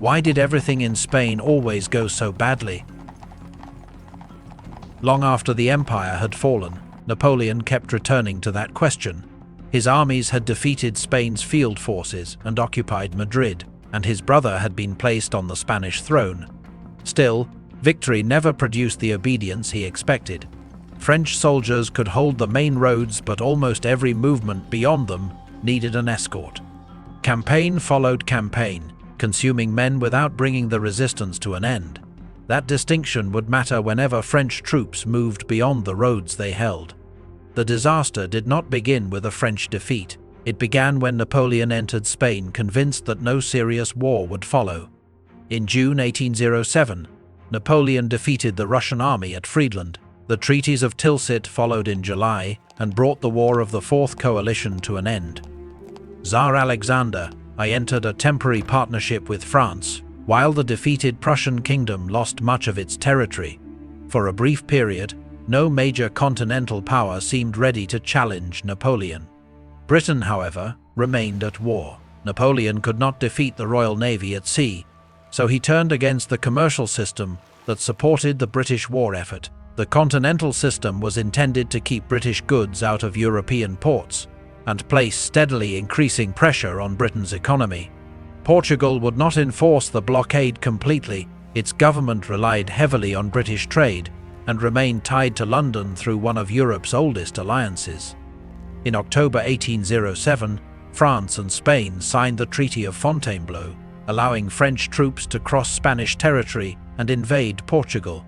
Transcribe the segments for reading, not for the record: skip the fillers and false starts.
Why did everything in Spain always go so badly? Long after the empire had fallen, Napoleon kept returning to that question. His armies had defeated Spain's field forces and occupied Madrid, and his brother had been placed on the Spanish throne. Still, victory never produced the obedience he expected. French soldiers could hold the main roads, but almost every movement beyond them needed an escort. Campaign followed campaign, consuming men without bringing the resistance to an end. That distinction would matter whenever French troops moved beyond the roads they held. The disaster did not begin with a French defeat. It began when Napoleon entered Spain convinced that no serious war would follow. In June 1807, Napoleon defeated the Russian army at Friedland. The treaties of Tilsit followed in July and brought the War of the Fourth Coalition to an end. Tsar Alexander I entered a temporary partnership with France, while the defeated Prussian kingdom lost much of its territory. For a brief period, no major continental power seemed ready to challenge Napoleon. Britain, however, remained at war. Napoleon could not defeat the Royal Navy at sea, so he turned against the commercial system that supported the British war effort. The Continental System was intended to keep British goods out of European ports and place steadily increasing pressure on Britain's economy. Portugal would not enforce the blockade completely. Its government relied heavily on British trade and remained tied to London through one of Europe's oldest alliances. In October 1807, France and Spain signed the Treaty of Fontainebleau, allowing French troops to cross Spanish territory and invade Portugal.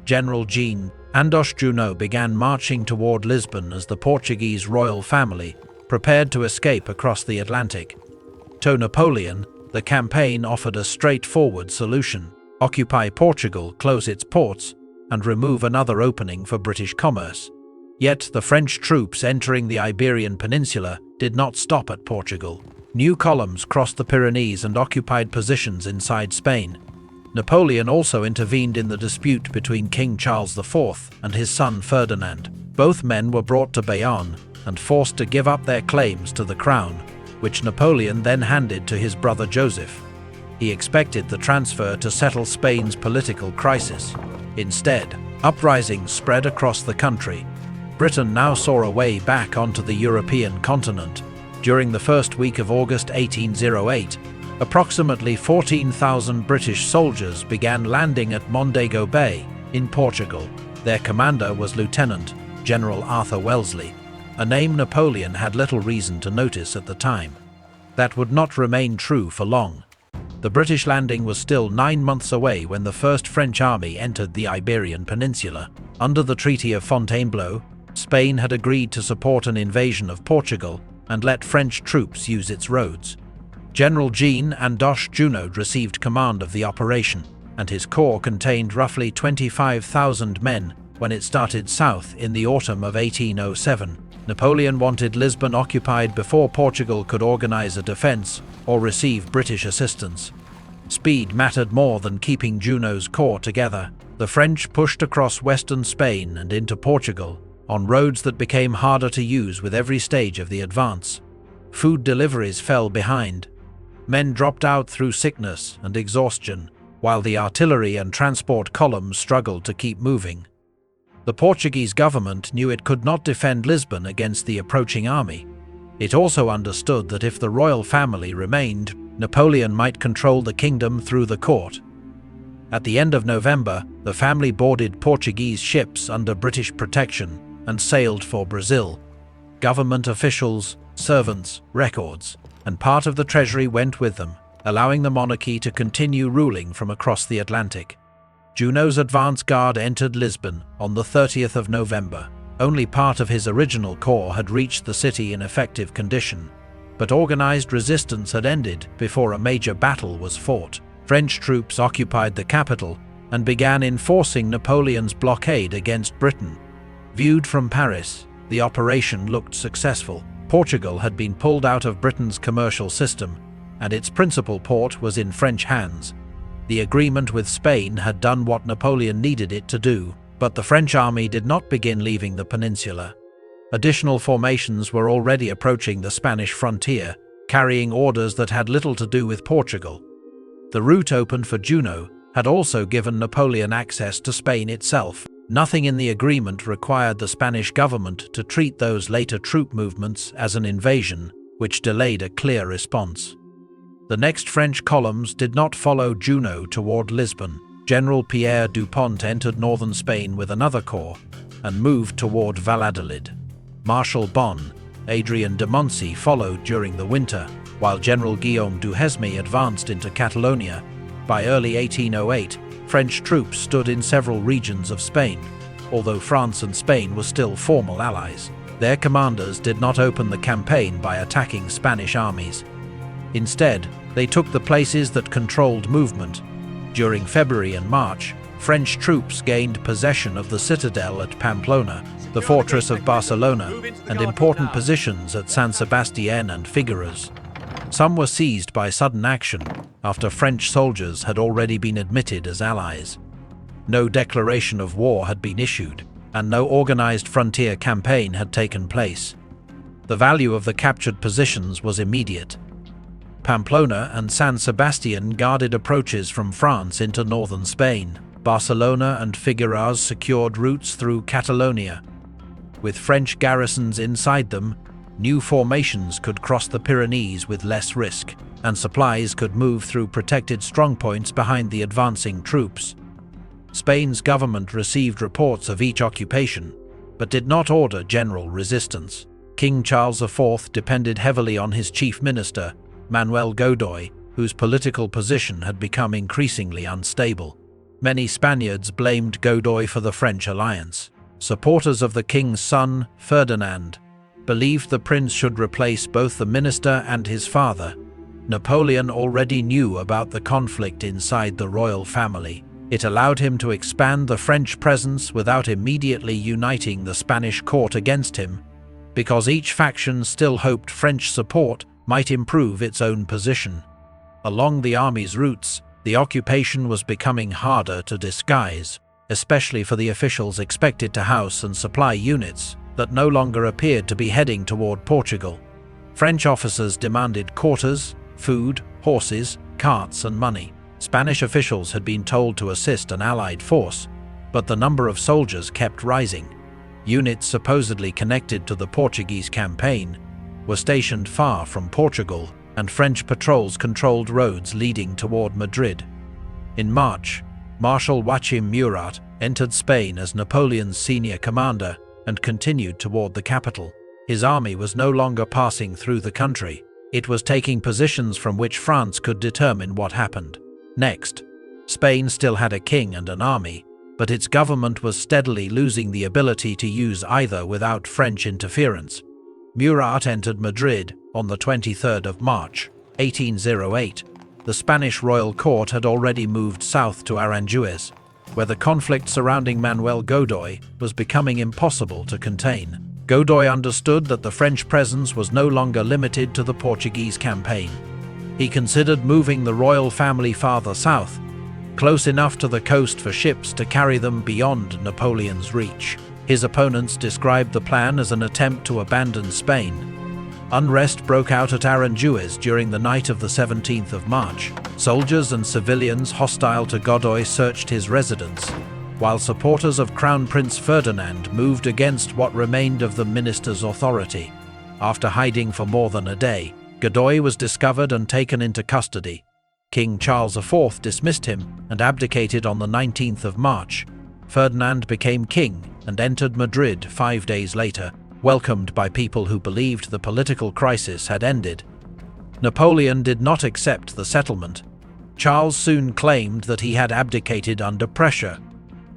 General Jean Andos Junot began marching toward Lisbon as the Portuguese royal family prepared to escape across the Atlantic. To Napoleon, the campaign offered a straightforward solution: occupy Portugal, close its ports, and remove another opening for British commerce. Yet the French troops entering the Iberian Peninsula did not stop at Portugal. New columns crossed the Pyrenees and occupied positions inside Spain. Napoleon also intervened in the dispute between King Charles IV and his son Ferdinand. Both men were brought to Bayonne and forced to give up their claims to the crown, which Napoleon then handed to his brother Joseph. He expected the transfer to settle Spain's political crisis. Instead, uprisings spread across the country. Britain now saw a way back onto the European continent. During the first week of August 1808, approximately 14,000 British soldiers began landing at Mondego Bay in Portugal. Their commander was Lieutenant General Arthur Wellesley, a name Napoleon had little reason to notice at the time. That would not remain true for long. The British landing was still 9 months away when the First French Army entered the Iberian Peninsula. Under the Treaty of Fontainebleau, Spain had agreed to support an invasion of Portugal and let French troops use its roads. General Jean Andos Junot received command of the operation, and his corps contained roughly 25,000 men when it started south in the autumn of 1807. Napoleon wanted Lisbon occupied before Portugal could organize a defense or receive British assistance. Speed mattered more than keeping Junot's corps together. The French pushed across western Spain and into Portugal, on roads that became harder to use with every stage of the advance. Food deliveries fell behind. Men dropped out through sickness and exhaustion, while the artillery and transport columns struggled to keep moving. The Portuguese government knew it could not defend Lisbon against the approaching army. It also understood that if the royal family remained, Napoleon might control the kingdom through the court. At the end of November, the family boarded Portuguese ships under British protection and sailed for Brazil. Government officials, servants, records, and part of the treasury went with them, allowing the monarchy to continue ruling from across the Atlantic. Junot's advance guard entered Lisbon on the 30th of November. Only part of his original corps had reached the city in effective condition, but organized resistance had ended before a major battle was fought. French troops occupied the capital and began enforcing Napoleon's blockade against Britain. Viewed from Paris, the operation looked successful. Portugal had been pulled out of Britain's commercial system, and its principal port was in French hands. The agreement with Spain had done what Napoleon needed it to do, but the French army did not begin leaving the peninsula. Additional formations were already approaching the Spanish frontier, carrying orders that had little to do with Portugal. The route opened for Junot had also given Napoleon access to Spain itself. Nothing in the agreement required the Spanish government to treat those later troop movements as an invasion, which delayed a clear response. The next French columns did not follow Junot toward Lisbon. General Pierre Dupont entered northern Spain with another corps and moved toward Valladolid. Marshal Bonne, Adrien de Montcy followed during the winter, while General Guillaume Duhesme advanced into Catalonia. By early 1808, French troops stood in several regions of Spain. Although France and Spain were still formal allies, their commanders did not open the campaign by attacking Spanish armies. Instead, they took the places that controlled movement. During February and March, French troops gained possession of the citadel at Pamplona, the fortress of Barcelona, and important positions at San Sebastián and Figueres. Some were seized by sudden action after French soldiers had already been admitted as allies. No declaration of war had been issued, and no organized frontier campaign had taken place. The value of the captured positions was immediate. Pamplona and San Sebastián guarded approaches from France into northern Spain. Barcelona and Figueres secured routes through Catalonia. With French garrisons inside them, new formations could cross the Pyrenees with less risk, and supplies could move through protected strongpoints behind the advancing troops. Spain's government received reports of each occupation, but did not order general resistance. King Charles IV depended heavily on his chief minister, Manuel Godoy, whose political position had become increasingly unstable. Many Spaniards blamed Godoy for the French alliance. Supporters of the king's son, Ferdinand, believed the prince should replace both the minister and his father. Napoleon already knew about the conflict inside the royal family. It allowed him to expand the French presence without immediately uniting the Spanish court against him, because each faction still hoped French support might improve its own position. Along the army's routes, the occupation was becoming harder to disguise, especially for the officials expected to house and supply units that no longer appeared to be heading toward Portugal. French officers demanded quarters, food, horses, carts, and money. Spanish officials had been told to assist an allied force, but the number of soldiers kept rising. Units supposedly connected to the Portuguese campaign were stationed far from Portugal, and French patrols controlled roads leading toward Madrid. In March, Marshal Joachim Murat entered Spain as Napoleon's senior commander and continued toward the capital. His army was no longer passing through the country. It was taking positions from which France could determine what happened next. Spain still had a king and an army, but its government was steadily losing the ability to use either without French interference. Murat entered Madrid on the 23rd of March, 1808. The Spanish royal court had already moved south to Aranjuez, where the conflict surrounding Manuel Godoy was becoming impossible to contain. Godoy understood that the French presence was no longer limited to the Portuguese campaign. He considered moving the royal family farther south, close enough to the coast for ships to carry them beyond Napoleon's reach. His opponents described the plan as an attempt to abandon Spain. Unrest broke out at Aranjuez during the night of the 17th of March. Soldiers and civilians hostile to Godoy searched his residence, while supporters of Crown Prince Ferdinand moved against what remained of the minister's authority. After hiding for more than a day, Godoy was discovered and taken into custody. King Charles IV dismissed him and abdicated on the 19th of March. Ferdinand became king and entered Madrid 5 days later, welcomed by people who believed the political crisis had ended. Napoleon did not accept the settlement. Charles soon claimed that he had abdicated under pressure.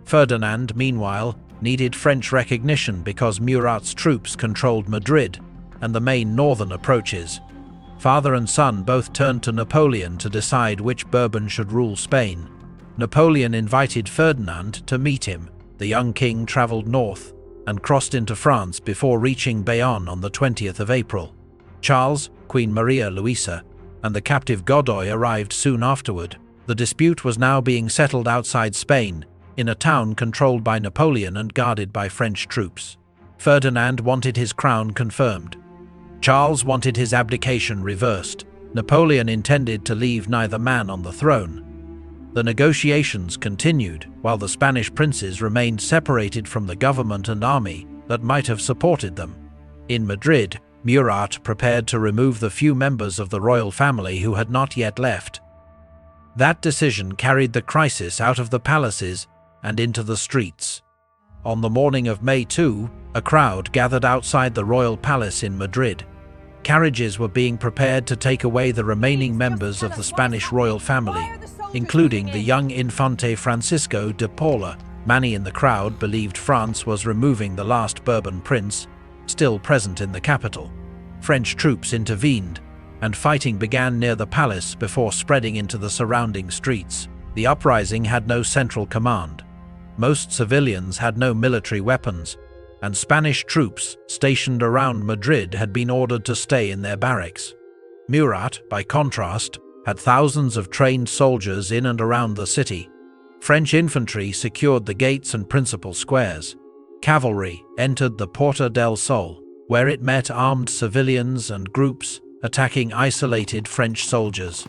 Ferdinand, meanwhile, needed French recognition because Murat's troops controlled Madrid and the main northern approaches. Father and son both turned to Napoleon to decide which Bourbon should rule Spain. Napoleon invited Ferdinand to meet him. The young king traveled north and crossed into France before reaching Bayonne on the 20th of April. Charles, Queen Maria Louisa, and the captive Godoy arrived soon afterward. The dispute was now being settled outside Spain, in a town controlled by Napoleon and guarded by French troops. Ferdinand wanted his crown confirmed. Charles wanted his abdication reversed. Napoleon intended to leave neither man on the throne. The negotiations continued, while the Spanish princes remained separated from the government and army that might have supported them. In Madrid, Murat prepared to remove the few members of the royal family who had not yet left. That decision carried the crisis out of the palaces and into the streets. On the morning of May 2, a crowd gathered outside the royal palace in Madrid. Carriages were being prepared to take away the remaining members of the Spanish royal family, including the young Infante Francisco de Paula. Many in the crowd believed France was removing the last Bourbon prince, still present in the capital. French troops intervened, and fighting began near the palace before spreading into the surrounding streets. The uprising had no central command. Most civilians had no military weapons, and Spanish troops stationed around Madrid had been ordered to stay in their barracks. Murat, by contrast, had thousands of trained soldiers in and around the city. French infantry secured the gates and principal squares. Cavalry entered the Puerta del Sol, where it met armed civilians and groups attacking isolated French soldiers.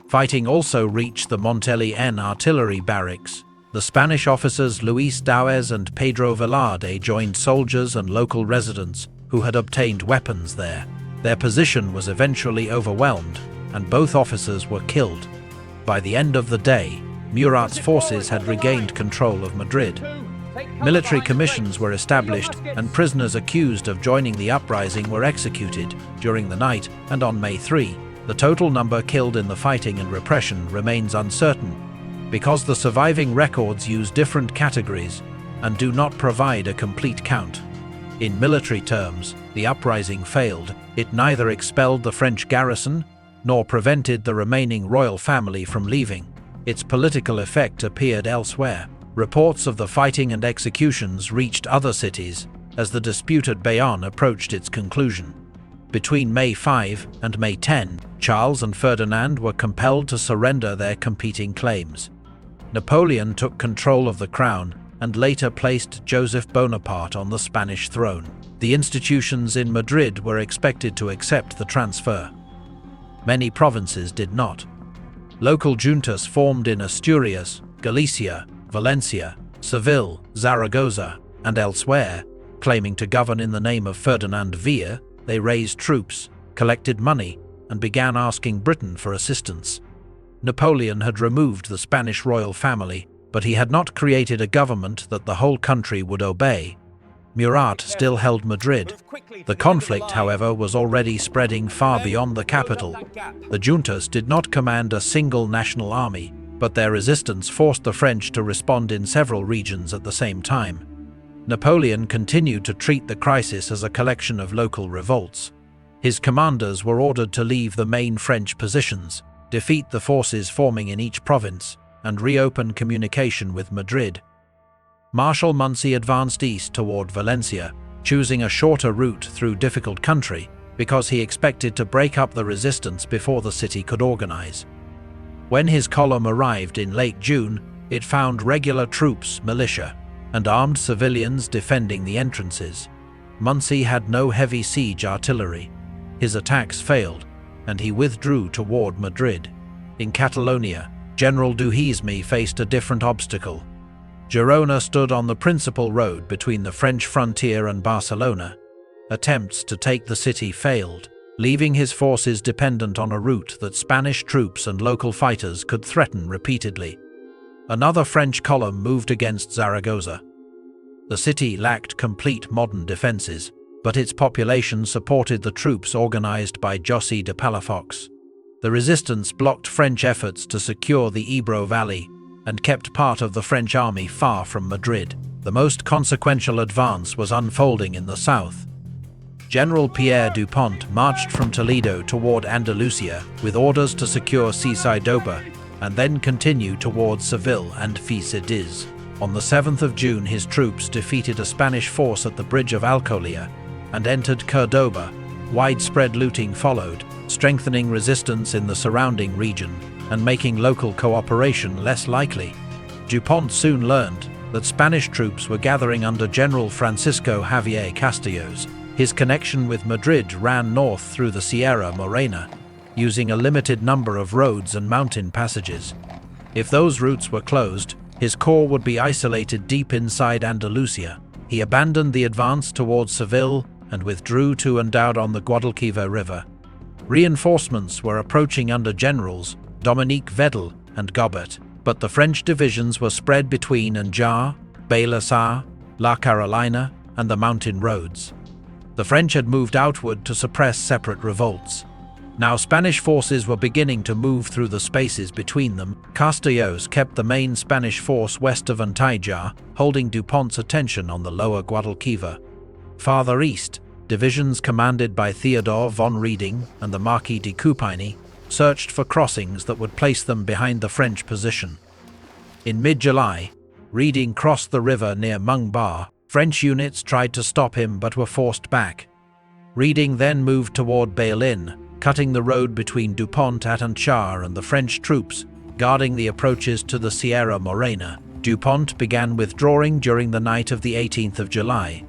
Fighting also reached the Monteliene artillery barracks. The Spanish officers Luis Dauez and Pedro Velarde joined soldiers and local residents who had obtained weapons there. Their position was eventually overwhelmed, and both officers were killed. By the end of the day, Murat's forces had regained control of Madrid. Military commissions were established, and prisoners accused of joining the uprising were executed during the night, and on May 3, the total number killed in the fighting and repression remains uncertain, because the surviving records use different categories and do not provide a complete count. In military terms, the uprising failed. It neither expelled the French garrison nor prevented the remaining royal family from leaving. Its political effect appeared elsewhere. Reports of the fighting and executions reached other cities as the dispute at Bayonne approached its conclusion. Between May 5 and May 10, Charles and Ferdinand were compelled to surrender their competing claims. Napoleon took control of the crown and later placed Joseph Bonaparte on the Spanish throne. The institutions in Madrid were expected to accept the transfer. Many provinces did not. Local juntas formed in Asturias, Galicia, Valencia, Seville, Zaragoza, and elsewhere, claiming to govern in the name of Ferdinand VII. They raised troops, collected money, and began asking Britain for assistance. Napoleon had removed the Spanish royal family, but he had not created a government that the whole country would obey. Murat still held Madrid. The conflict, however, was already spreading far beyond the capital. The juntas did not command a single national army, but their resistance forced the French to respond in several regions at the same time. Napoleon continued to treat the crisis as a collection of local revolts. His commanders were ordered to leave the main French positions, defeat the forces forming in each province, and reopen communication with Madrid. Marshal Muncey advanced east toward Valencia, choosing a shorter route through difficult country because he expected to break up the resistance before the city could organize. When his column arrived in late June, it found regular troops, militia, and armed civilians defending the entrances. Muncey had no heavy siege artillery. His attacks failed, and he withdrew toward Madrid. In Catalonia, General Duhisme faced a different obstacle. Girona stood on the principal road between the French frontier and Barcelona. Attempts to take the city failed, leaving his forces dependent on a route that Spanish troops and local fighters could threaten repeatedly. Another French column moved against Zaragoza. The city lacked complete modern defenses, but its population supported the troops organized by José de Palafox. The resistance blocked French efforts to secure the Ebro Valley and kept part of the French army far from Madrid. The most consequential advance was unfolding in the south. General Pierre Dupont marched from Toledo toward Andalusia with orders to secure Córdoba and then continue towards Seville and Físidiz. On the 7th of June, his troops defeated a Spanish force at the bridge of Alcolea and entered Córdoba. Widespread looting followed, strengthening resistance in the surrounding region and making local cooperation less likely. Dupont soon learned that Spanish troops were gathering under General Francisco Javier Castellos. His connection with Madrid ran north through the Sierra Morena. using a limited number of roads and mountain passages. If those routes were closed, his corps would be isolated deep inside Andalusia. He abandoned the advance towards Seville and withdrew to and out on the Guadalquivir River. Reinforcements were approaching under generals Dominique Vedel and Gobert, but the French divisions were spread between Anjar, Bailén, La Carolina, and the mountain roads. The French had moved outward to suppress separate revolts. Now Spanish forces were beginning to move through the spaces between them. Castellos kept the main Spanish force west of Antajar, holding Dupont's attention on the lower Guadalquivir. Farther east, divisions commanded by Theodore von Rieding and the Marquis de Coupigny searched for crossings that would place them behind the French position. In mid-July, Rieding crossed the river near Mungbar. French units tried to stop him but were forced back. Rieding then moved toward Bailén, cutting the road between Dupont at Anchar and the French troops guarding the approaches to the Sierra Morena. Dupont began withdrawing during the night of the 18th of July.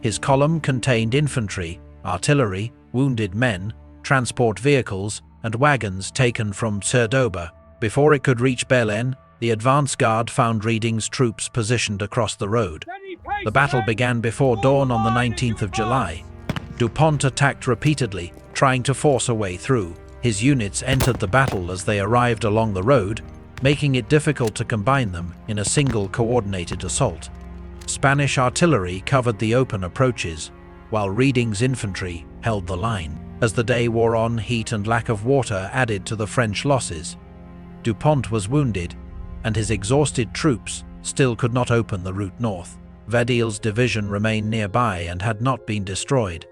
His column contained infantry, artillery, wounded men, transport vehicles, and wagons taken from Córdoba. Before it could reach Bailén, the advance guard found Rieding's troops positioned across the road. The battle began before dawn on the 19th of July. Dupont attacked repeatedly, trying to force a way through. His units entered the battle as they arrived along the road, making it difficult to combine them in a single coordinated assault. Spanish artillery covered the open approaches, while Rieding's infantry held the line. As the day wore on, heat and lack of water added to the French losses. Dupont was wounded, and his exhausted troops still could not open the route north. Vedel's division remained nearby and had not been destroyed.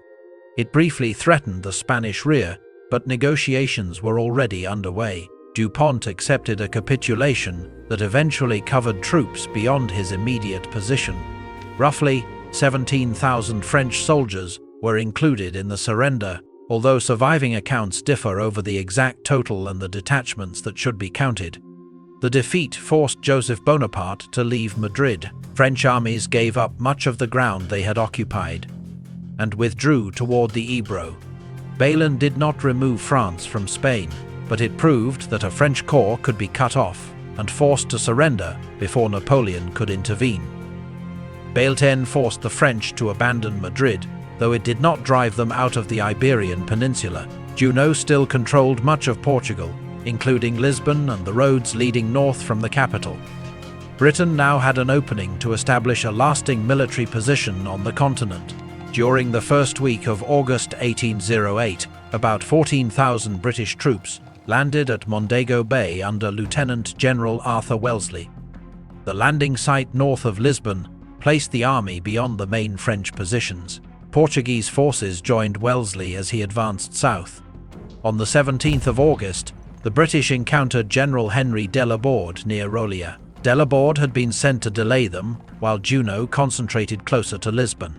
It briefly threatened the Spanish rear, but negotiations were already underway. Dupont accepted a capitulation that eventually covered troops beyond his immediate position. Roughly 17,000 French soldiers were included in the surrender, although surviving accounts differ over the exact total and the detachments that should be counted. The defeat forced Joseph Bonaparte to leave Madrid. French armies gave up much of the ground they had occupied and withdrew toward the Ebro. Bailén did not remove France from Spain, but it proved that a French corps could be cut off and forced to surrender before Napoleon could intervene. Bailén forced the French to abandon Madrid, though it did not drive them out of the Iberian Peninsula. Junot still controlled much of Portugal, including Lisbon and the roads leading north from the capital. Britain now had an opening to establish a lasting military position on the continent. During the first week of August 1808, about 14,000 British troops landed at Mondego Bay under Lieutenant General Arthur Wellesley. The landing site north of Lisbon placed the army beyond the main French positions. Portuguese forces joined Wellesley as he advanced south. On the 17th of August, the British encountered General Henry de la Borde near Rolia. De la Borde had been sent to delay them, while Junot concentrated closer to Lisbon.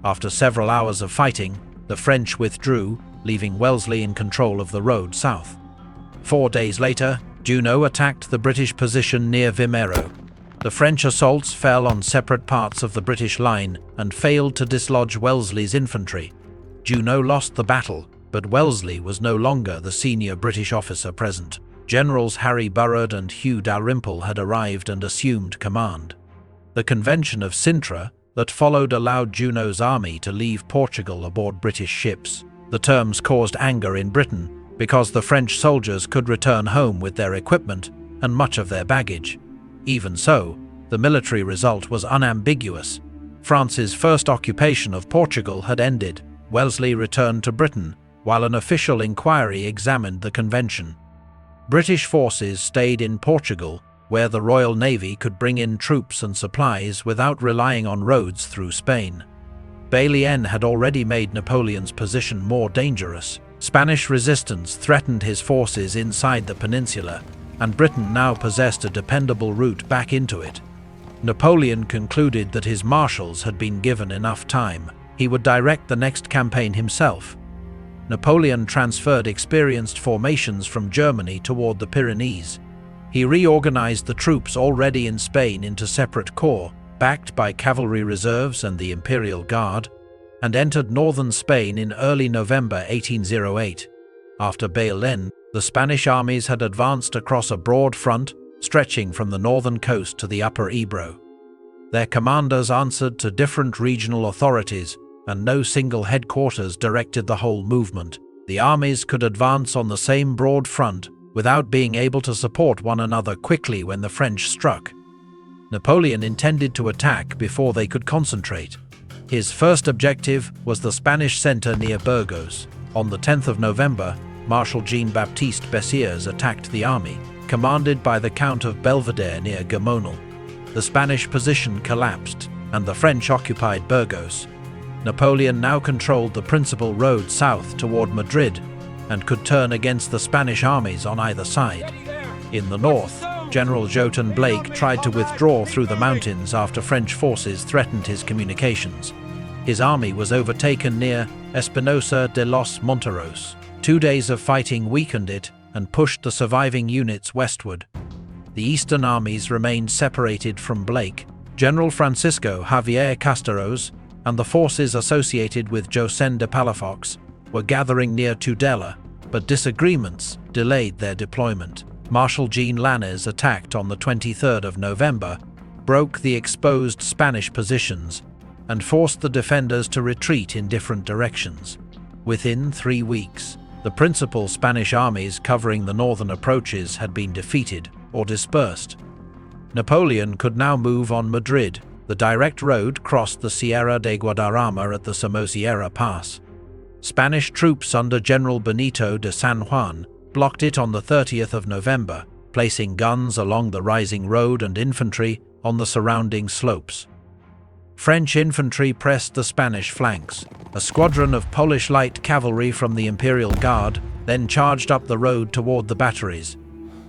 After several hours of fighting, the French withdrew, leaving Wellesley in control of the road south. 4 days later, Junot attacked the British position near Vimero. The French assaults fell on separate parts of the British line and failed to dislodge Wellesley's infantry. Junot lost the battle, but Wellesley was no longer the senior British officer present. Generals Harry Burrard and Hugh Dalrymple had arrived and assumed command. The Convention of Sintra that followed allowed Junot's army to leave Portugal aboard British ships. The terms caused anger in Britain because the French soldiers could return home with their equipment and much of their baggage. Even so, the military result was unambiguous. France's first occupation of Portugal had ended. Wellesley returned to Britain, while an official inquiry examined the convention. British forces stayed in Portugal, where the Royal Navy could bring in troops and supplies without relying on roads through Spain. Bailén had already made Napoleon's position more dangerous. Spanish resistance threatened his forces inside the peninsula, and Britain now possessed a dependable route back into it. Napoleon concluded that his marshals had been given enough time. He would direct the next campaign himself. Napoleon transferred experienced formations from Germany toward the Pyrenees. He reorganized the troops already in Spain into separate corps, backed by cavalry reserves and the Imperial Guard, and entered northern Spain in early November 1808. After Bailén, the Spanish armies had advanced across a broad front, stretching from the northern coast to the upper Ebro. Their commanders answered to different regional authorities, and no single headquarters directed the whole movement. The armies could advance on the same broad front without being able to support one another quickly when the French struck. Napoleon intended to attack before they could concentrate. His first objective was the Spanish center near Burgos. On the 10th of November, Marshal Jean-Baptiste Bessières attacked the army, commanded by the Count of Belvedere near Gamonal. The Spanish position collapsed, and the French occupied Burgos. Napoleon now controlled the principal road south toward Madrid, and could turn against the Spanish armies on either side. In the north, General Joton Blake tried to withdraw through the mountains after French forces threatened his communications. His army was overtaken near Espinosa de los Monteros. 2 days of fighting weakened it and pushed the surviving units westward. The eastern armies remained separated from Blake. General Francisco Javier Casteros and the forces associated with José de Palafox were gathering near Tudela, but disagreements delayed their deployment. Marshal Jean Lannes attacked on the 23rd of November, broke the exposed Spanish positions, and forced the defenders to retreat in different directions. Within 3 weeks, the principal Spanish armies covering the northern approaches had been defeated or dispersed. Napoleon could now move on Madrid. The direct road crossed the Sierra de Guadarrama at the Somosierra Pass. Spanish troops under General Benito de San Juan blocked it on the 30th of November, placing guns along the rising road and infantry on the surrounding slopes. French infantry pressed the Spanish flanks. A squadron of Polish light cavalry from the Imperial Guard then charged up the road toward the batteries.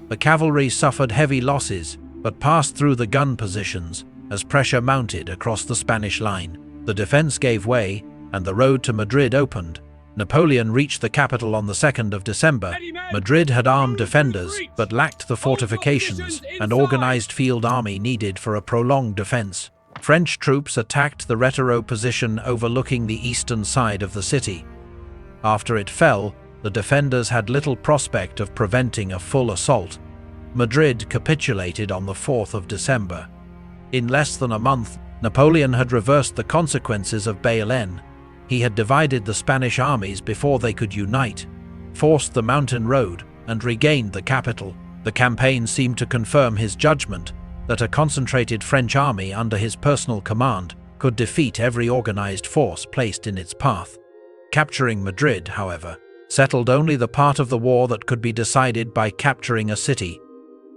The cavalry suffered heavy losses, but passed through the gun positions as pressure mounted across the Spanish line. The defense gave way, and the road to Madrid opened. Napoleon reached the capital on the 2nd of December. Madrid had armed defenders, but lacked the fortifications and organized field army needed for a prolonged defense. French troops attacked the Retiro position overlooking the eastern side of the city. After it fell, the defenders had little prospect of preventing a full assault. Madrid capitulated on the 4th of December. In less than a month, Napoleon had reversed the consequences of Bailén. He had divided the Spanish armies before they could unite, forced the mountain road, and regained the capital. The campaign seemed to confirm his judgment that a concentrated French army under his personal command could defeat every organized force placed in its path. Capturing Madrid, however, settled only the part of the war that could be decided by capturing a city.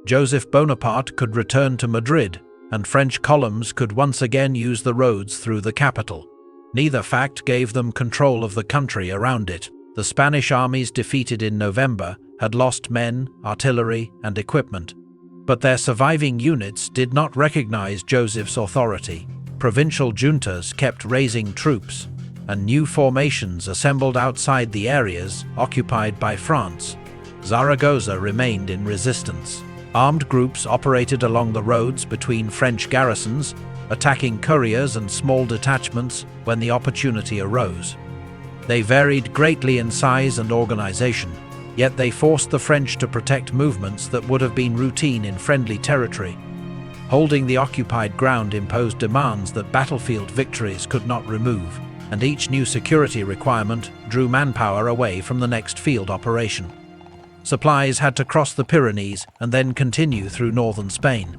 Joseph Bonaparte could return to Madrid, and French columns could once again use the roads through the capital. Neither fact gave them control of the country around it. The Spanish armies defeated in November had lost men, artillery, and equipment, but their surviving units did not recognize Joseph's authority. Provincial juntas kept raising troops, and new formations assembled outside the areas occupied by France. Zaragoza remained in resistance. Armed groups operated along the roads between French garrisons, attacking couriers and small detachments when the opportunity arose. They varied greatly in size and organization, yet they forced the French to protect movements that would have been routine in friendly territory. Holding the occupied ground imposed demands that battlefield victories could not remove, and each new security requirement drew manpower away from the next field operation. Supplies had to cross the Pyrenees and then continue through northern Spain.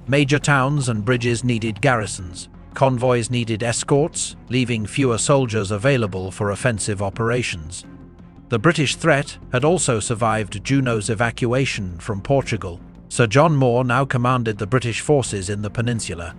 Major towns and bridges needed garrisons. Convoys needed escorts, leaving fewer soldiers available for offensive operations. The British threat had also survived Junot's evacuation from Portugal. Sir John Moore now commanded the British forces in the Peninsula.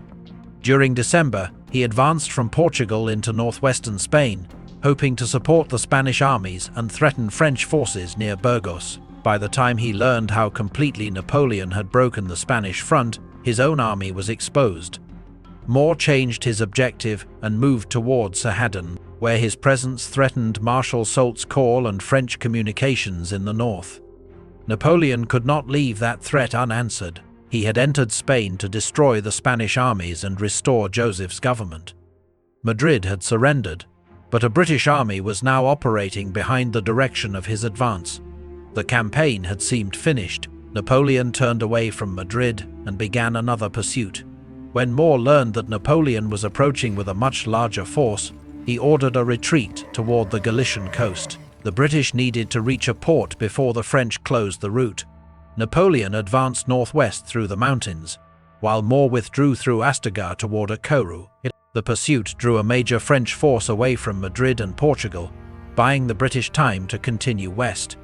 During December, he advanced from Portugal into northwestern Spain, hoping to support the Spanish armies and threaten French forces near Burgos. By the time he learned how completely Napoleon had broken the Spanish front, his own army was exposed. Moore changed his objective and moved toward Sahaddon, where his presence threatened Marshal Soult's corps and French communications in the north. Napoleon could not leave that threat unanswered. He had entered Spain to destroy the Spanish armies and restore Joseph's government. Madrid had surrendered, but a British army was now operating behind the direction of his advance. The campaign had seemed finished. Napoleon turned away from Madrid and began another pursuit. When Moore learned that Napoleon was approaching with a much larger force, he ordered a retreat toward the Galician coast. The British needed to reach a port before the French closed the route. Napoleon advanced northwest through the mountains, while Moore withdrew through Astigar toward Acoru. The pursuit drew a major French force away from Madrid and Portugal, buying the British time to continue west.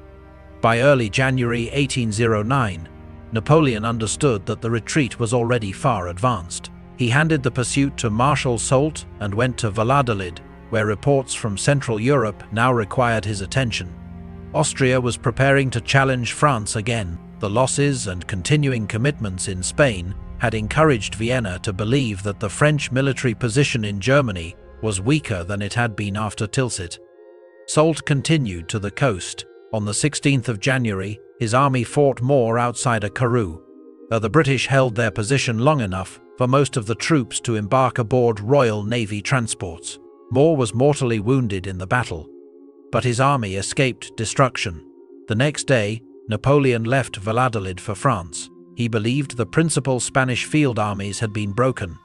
By early January 1809, Napoleon understood that the retreat was already far advanced. He handed the pursuit to Marshal Soult and went to Valladolid, where reports from Central Europe now required his attention. Austria was preparing to challenge France again. The losses and continuing commitments in Spain had encouraged Vienna to believe that the French military position in Germany was weaker than it had been after Tilsit. Soult continued to the coast. On the 16th of January, his army fought Moore outside Acoru. The British held their position long enough for most of the troops to embark aboard Royal Navy transports. Moore was mortally wounded in the battle, but his army escaped destruction. The next day, Napoleon left Valladolid for France. He believed the principal Spanish field armies had been broken,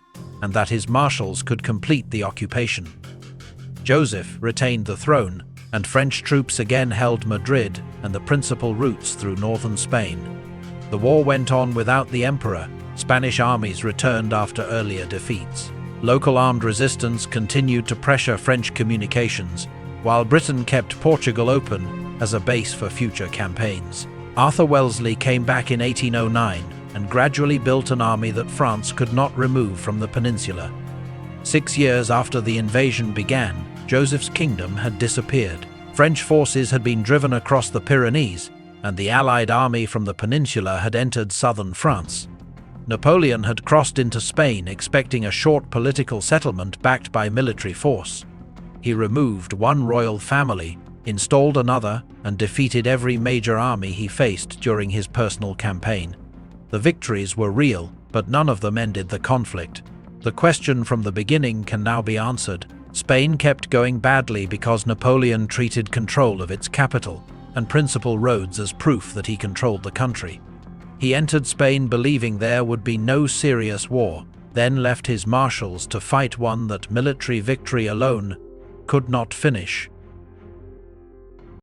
and that his marshals could complete the occupation. Joseph retained the throne, and French troops again held Madrid and the principal routes through northern Spain. The war went on without the emperor. Spanish armies returned after earlier defeats. Local armed resistance continued to pressure French communications, while Britain kept Portugal open as a base for future campaigns. Arthur Wellesley came back in 1809 and gradually built an army that France could not remove from the Peninsula. 6 years after the invasion began, Joseph's kingdom had disappeared. French forces had been driven across the Pyrenees, and the Allied army from the Peninsula had entered southern France. Napoleon had crossed into Spain expecting a short political settlement backed by military force. He removed one royal family, installed another, and defeated every major army he faced during his personal campaign. The victories were real, but none of them ended the conflict. The question from the beginning can now be answered. Spain kept going badly because Napoleon treated control of its capital and principal roads as proof that he controlled the country. He entered Spain believing there would be no serious war, then left his marshals to fight one that military victory alone could not finish.